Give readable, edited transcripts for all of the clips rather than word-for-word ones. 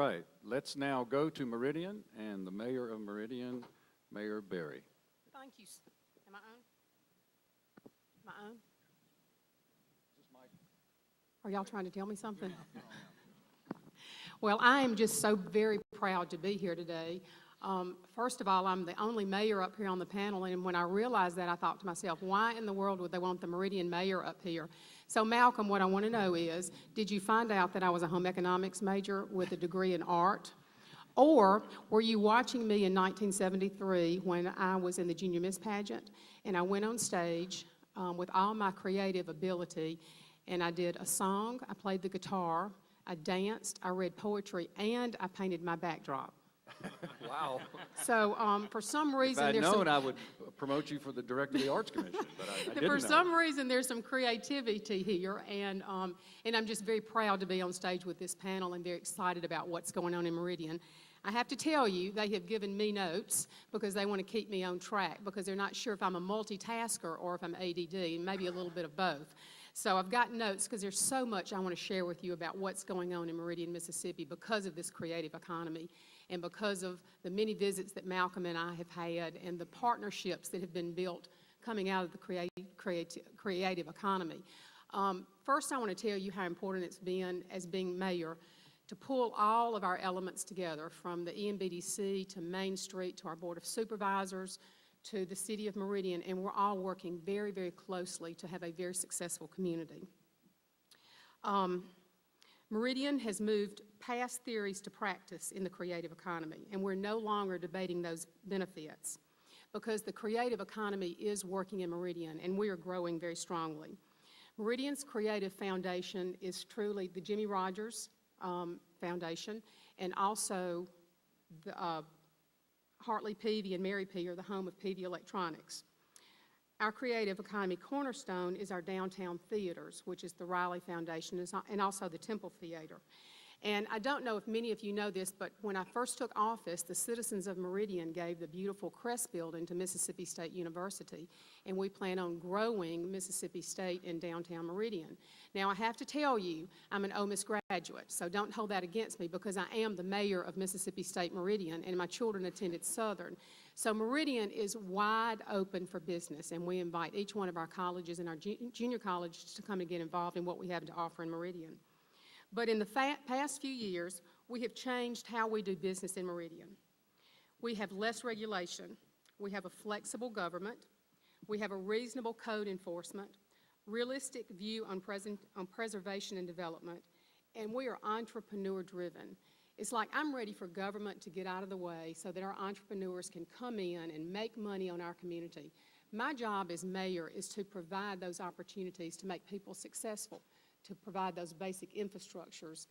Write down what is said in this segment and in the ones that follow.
right, let's now go to Meridian and the Mayor of Meridian, Mayor Barry. Thank you. Am I on? Am I on? Are y'all trying to tell me something? Well, I am just so very proud to be here today. First of all, I'm the only mayor up here on the panel, and when I realized that, I thought to myself, why in the world would they want the Meridian mayor up here? So Malcolm, what I want to know is, did you find out that I was a home economics major with a degree in art? Or were you watching me in 1973 when I was in the Junior Miss pageant, and I went on stage with all my creative ability, and I did a song, I played the guitar, I danced, I read poetry, and I painted my backdrop. Wow. So for some reason, If I'd known, I would promote you for the director of the Arts Commission, but I didn't know. For some reason, there's some creativity here, and I'm just very proud to be on stage with this panel and very excited about what's going on in Meridian. I have to tell you, they have given me notes because they want to keep me on track because they're not sure if I'm a multitasker or if I'm ADD, maybe a little bit of both. So I've got notes because there's so much I want to share with you about what's going on in Meridian, Mississippi because of this creative economy and because of the many visits that Malcolm and I have had and the partnerships that have been built coming out of the creative economy. First, I want to tell you how important it's been as being mayor to pull all of our elements together, from the EMBDC to Main Street to our Board of Supervisors to the City of Meridian, and we're all working very, very closely to have a very successful community. Meridian has moved past theories to practice in the creative economy, and we're no longer debating those benefits because the creative economy is working in Meridian, and we are growing very strongly. Meridian's creative foundation is truly the Jimmy Rogers Foundation, and also the Hartley Peavy and Mary P. are the home of Peavy Electronics. Our creative economy cornerstone is our downtown theaters, which is the Riley Foundation and also the Temple Theater. And I don't know if many of you know this, but when I first took office, the citizens of Meridian gave the beautiful Crest Building to Mississippi State University, and we plan on growing Mississippi State in downtown Meridian. Now, I have to tell you, I'm an Ole Miss graduate, so don't hold that against me because I am the mayor of Mississippi State Meridian, and my children attended Southern. So Meridian is wide open for business, and we invite each one of our colleges and our junior colleges to come and get involved in what we have to offer in Meridian. But in the past few years, we have changed how we do business in Meridian. We have less regulation. We have a flexible government. We have a reasonable code enforcement, realistic view on preservation and development, and we are entrepreneur-driven. It's like I'm ready for government to get out of the way so that our entrepreneurs can come in and make money on our community. My job as mayor is to provide those opportunities to make people successful, to provide those basic infrastructures,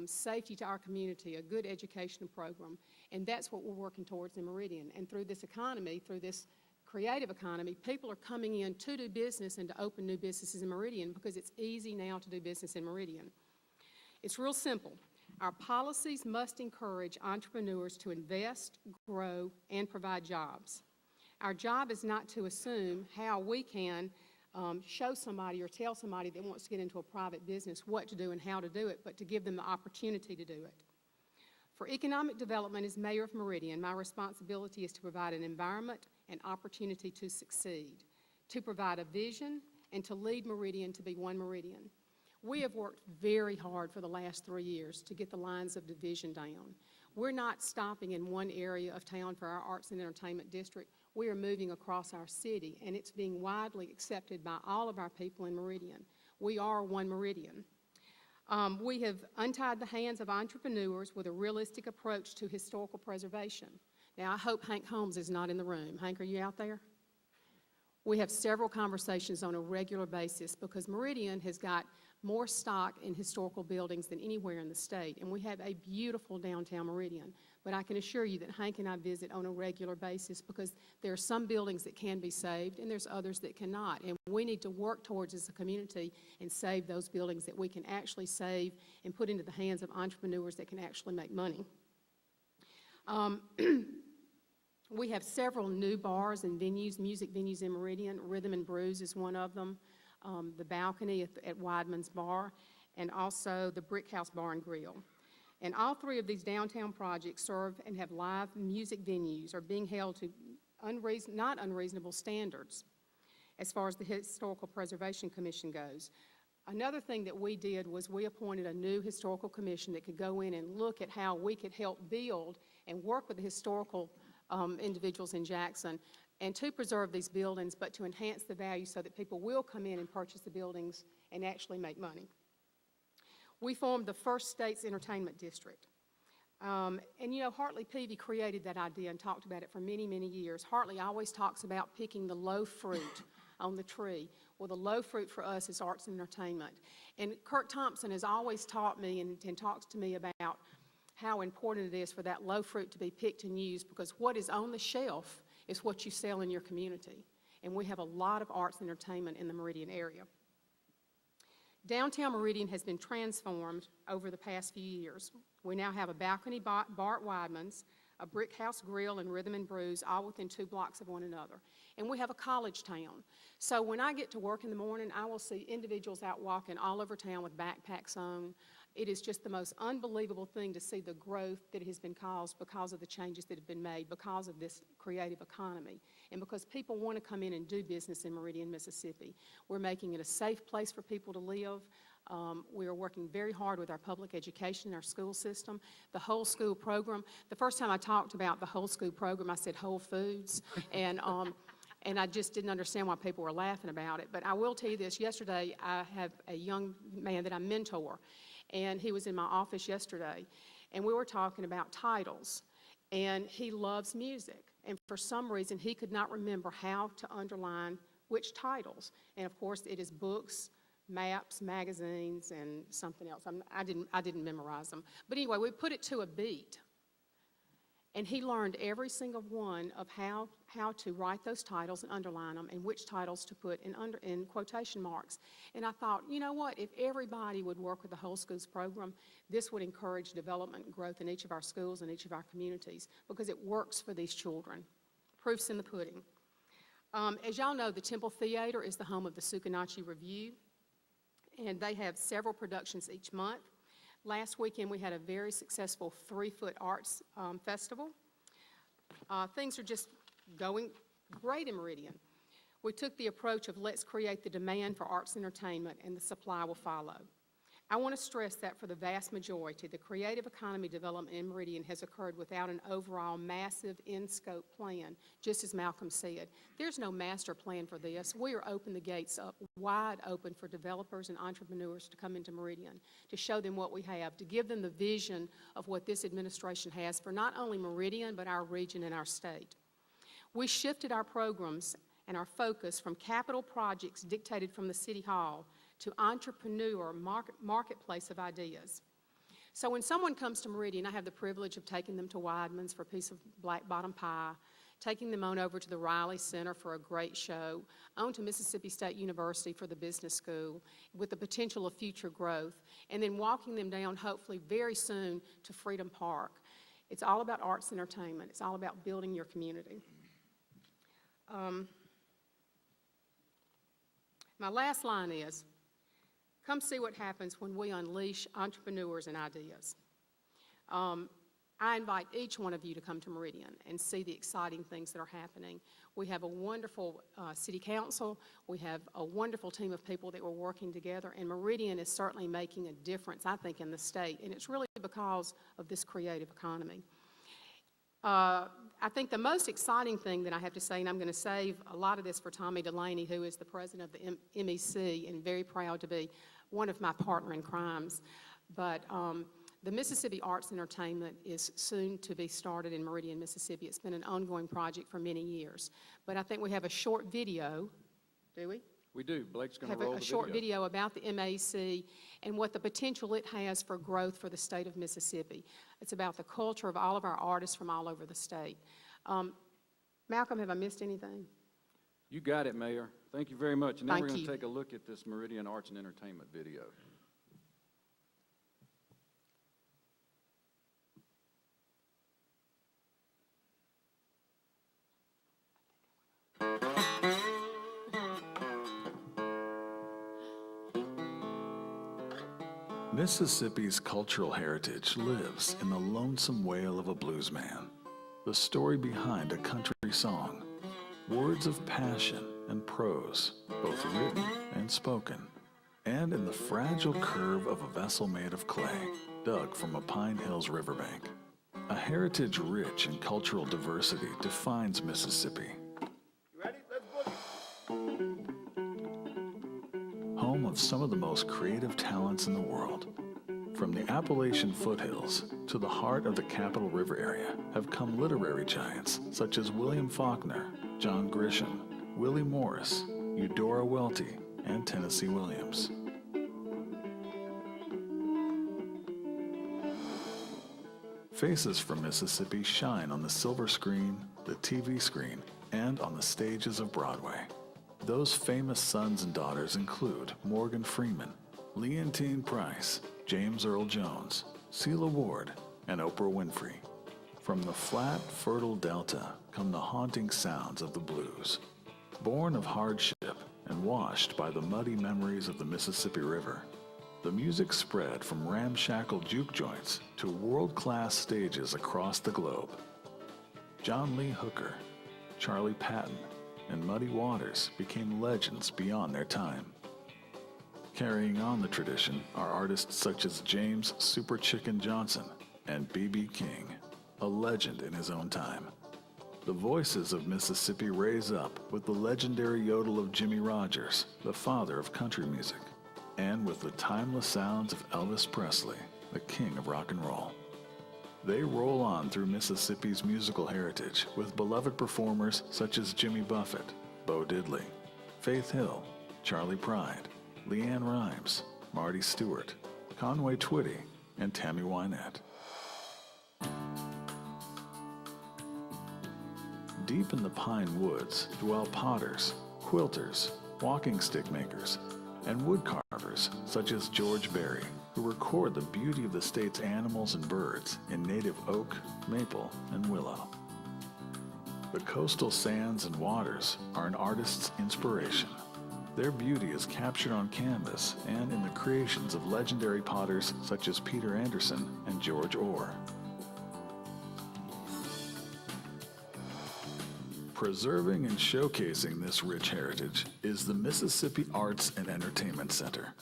safety to our community, a good educational program, and that's what we're working towards in Meridian. And through this economy, through this creative economy, people are coming in to do business and to open new businesses in Meridian because it's easy now to do business in Meridian. It's real simple. Our policies must encourage entrepreneurs to invest, grow, and provide jobs. Our job is not to assume how we can show somebody or tell somebody that wants to get into a private business what to do and how to do it, but to give them the opportunity to do it. For economic development as mayor of Meridian, my responsibility is to provide an environment and opportunity to succeed, to provide a vision, and to lead Meridian to be one Meridian. We have worked very hard for the last 3 years to get the lines of division down. We're not stopping in one area of town for our arts and entertainment district. We are moving across our city, and it's being widely accepted by all of our people in Meridian. We are one Meridian. We have untied the hands of entrepreneurs with a realistic approach to historical preservation. Now, I hope Hank Holmes is not in the room. Hank, are you out there? We have several conversations on a regular basis because Meridian has got more stock in historical buildings than anywhere in the state, and we have a beautiful downtown Meridian. But I can assure you that Hank and I visit on a regular basis because there are some buildings that can be saved and there's others that cannot, and we need to work towards as a community and save those buildings that we can actually save and put into the hands of entrepreneurs that can actually make money. We have several new bars and venues, music venues in Meridian. Rhythm and Brews is one of them. The Balcony at Weidman's Bar, and also the Brick House Bar and Grill. And all three of these downtown projects serve and have live music venues are being held to not unreasonable standards as far as the Historical Preservation Commission goes. Another thing that we did was we appointed a new historical commission that could go in and look at how we could help build and work with the historical individuals in Jackson and to preserve these buildings, but to enhance the value so that people will come in and purchase the buildings and actually make money. We formed the first state's entertainment district. And you know, Hartley Peavy created that idea and talked about it for many, many years. Hartley always talks about picking the low fruit on the tree. Well, the low fruit for us is arts and entertainment. And Kirk Thompson has always taught me and talks to me about how important it is for that low fruit to be picked and used, because what is on the shelf is what you sell in your community. And we have a lot of arts and entertainment in the Meridian area. Downtown Meridian has been transformed over the past few years. We now have a balcony bar at Weidman's, a brick house grill and Rhythm and Brews, all within 2 blocks of one another. And we have a college town. So when I get to work in the morning, I will see individuals out walking all over town with backpacks on. It is just the most unbelievable thing to see the growth that has been caused because of the changes that have been made, because of this creative economy, and because people want to come in and do business in Meridian, Mississippi. We're making it a safe place for people to live. We are working very hard with our public education, our school system, the whole school program. The first time I talked about the whole school program, I said Whole Foods, and I just didn't understand why people were laughing about it. But I will tell you this, yesterday I have a young man that I mentor, and he was in my office yesterday, and we were talking about titles, and he loves music, and for some reason he could not remember how to underline which titles, and of course it is books, maps, magazines, and something else. I didn't memorize them, but anyway, we put it to a beat, and he learned every single one of how to write those titles and underline them, and which titles to put in quotation marks. And I thought, you know what, if everybody would work with the whole schools program, this would encourage development and growth in each of our schools and each of our communities, because it works for these children. Proof's in the pudding. As y'all know, the Temple Theater is the home of the Sukanachi Review, and they have several productions each month. Last weekend, we had a very successful 3-foot arts festival. Things are just going great in Meridian. We took the approach of let's create the demand for arts and entertainment, and the supply will follow. I want to stress that for the vast majority, the creative economy development in Meridian has occurred without an overall massive in-scope plan, just as Malcolm said. There's no master plan for this. We are open the gates up, wide open for developers and entrepreneurs to come into Meridian, to show them what we have, to give them the vision of what this administration has for not only Meridian, but our region and our state. We shifted our programs and our focus from capital projects dictated from the City Hall to entrepreneur marketplace of ideas. So when someone comes to Meridian, I have the privilege of taking them to Weidman's for a piece of black bottom pie, taking them on over to the Riley Center for a great show, on to Mississippi State University for the business school with the potential of future growth, and then walking them down, hopefully very soon, to Freedom Park. It's all about arts and entertainment. It's all about building your community. My last line is, come see what happens when we unleash entrepreneurs and ideas. I invite each one of you to come to Meridian and see the exciting things that are happening. We have a wonderful city council. We have a wonderful team of people that were working together, and Meridian is certainly making a difference, I think, in the state, and it's really because of this creative economy. I think the most exciting thing that I have to say, and I'm going to save a lot of this for Tommy Delaney, who is the president of the MEC and very proud to be one of my partner in crimes, but the Mississippi Arts Entertainment is soon to be started in Meridian, Mississippi. It's been an ongoing project for many years, but I think we have a short video, do we? We do. Blake's going to Have roll a the short video. video about the MEC and what the potential it has for growth for the state of Mississippi. It's about the culture of all of our artists from all over the state. Malcolm, have I missed anything? You got it, Mayor. Thank you very much. And then Thank we're going you. to take a look at this Meridian Arts and Entertainment video. Mississippi's cultural heritage lives in the lonesome wail of a bluesman, the story behind a country song, words of passion and prose, both written and spoken, and in the fragile curve of a vessel made of clay, dug from a Pine Hills riverbank. A heritage rich in cultural diversity defines Mississippi. Ready? Let's boogie. Home of some of the most creative talents in the world. From the Appalachian foothills to the heart of the Capitol River area have come literary giants such as William Faulkner, John Grisham, Willie Morris, Eudora Welty, and Tennessee Williams. Faces from Mississippi shine on the silver screen, the TV screen, and on the stages of Broadway. Those famous sons and daughters include Morgan Freeman, Leontine Price, James Earl Jones, Celia Ward, and Oprah Winfrey. From the flat, fertile Delta come the haunting sounds of the blues. Born of hardship and washed by the muddy memories of the Mississippi River, the music spread from ramshackle juke joints to world-class stages across the globe. John Lee Hooker, Charlie Patton, and Muddy Waters became legends beyond their time. Carrying on the tradition are artists such as James Super Chicken Johnson and B.B. King, a legend in his own time. The voices of Mississippi raise up with the legendary yodel of Jimmie Rodgers, the father of country music, and with the timeless sounds of Elvis Presley, the king of rock and roll. They roll on through Mississippi's musical heritage with beloved performers such as Jimmy Buffett, Bo Diddley, Faith Hill, Charlie Pride, Leanne Rimes, Marty Stewart, Conway Twitty, and Tammy Wynette. Deep in the pine woods dwell potters, quilters, walking stick makers, and wood carvers such as George Barry, who record the beauty of the state's animals and birds in native oak, maple, and willow. The coastal sands and waters are an artist's inspiration. Their beauty is captured on canvas and in the creations of legendary potters such as Peter Anderson and George Orr. Preserving and showcasing this rich heritage is the Mississippi Arts and Entertainment Center.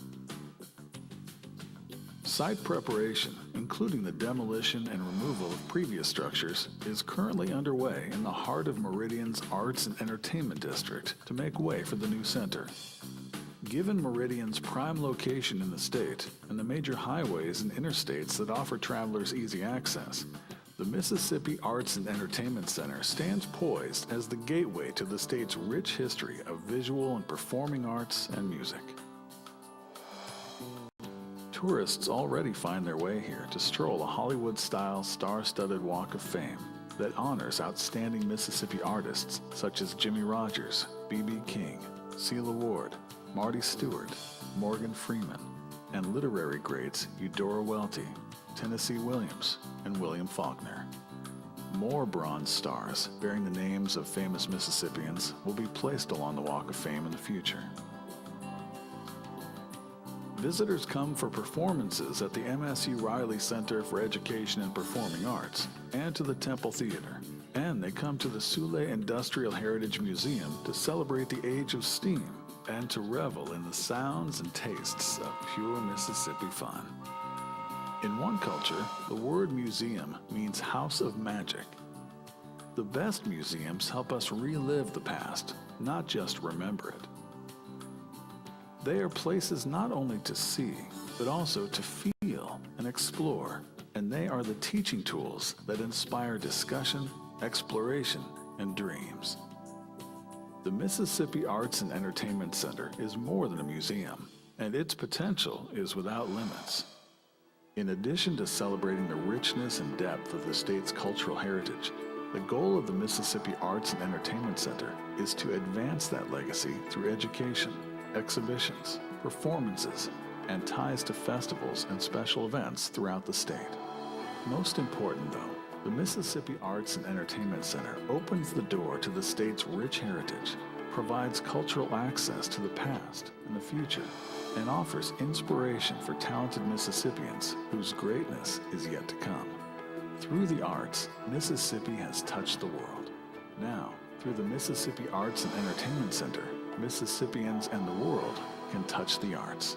Site preparation, including the demolition and removal of previous structures, is currently underway in the heart of Meridian's Arts and Entertainment District to make way for the new center. Given Meridian's prime location in the state and the major highways and interstates that offer travelers easy access, the Mississippi Arts and Entertainment Center stands poised as the gateway to the state's rich history of visual and performing arts and music. Tourists already find their way here to stroll a Hollywood-style star-studded Walk of Fame that honors outstanding Mississippi artists such as Jimmie Rodgers, B.B. King, Celia Ward, Marty Stewart, Morgan Freeman, and literary greats Eudora Welty, Tennessee Williams, and William Faulkner. More bronze stars bearing the names of famous Mississippians will be placed along the Walk of Fame in the future. Visitors come for performances at the MSU Riley Center for Education and Performing Arts and to the Temple Theater. And they come to the Sule Industrial Heritage Museum to celebrate the age of steam and to revel in the sounds and tastes of pure Mississippi fun. In one culture, the word museum means house of magic. The best museums help us relive the past, not just remember it. They are places not only to see, but also to feel and explore, and they are the teaching tools that inspire discussion, exploration, and dreams. The Mississippi Arts and Entertainment Center is more than a museum, and its potential is without limits. In addition to celebrating the richness and depth of the state's cultural heritage, the goal of the Mississippi Arts and Entertainment Center is to advance that legacy through education, exhibitions, performances, and ties to festivals and special events throughout the state. Most important though, the Mississippi Arts and Entertainment Center opens the door to the state's rich heritage, provides cultural access to the past and the future, and offers inspiration for talented Mississippians whose greatness is yet to come. Through the arts, Mississippi has touched the world. Now, through the Mississippi Arts and Entertainment Center, Mississippians and the world can touch the arts.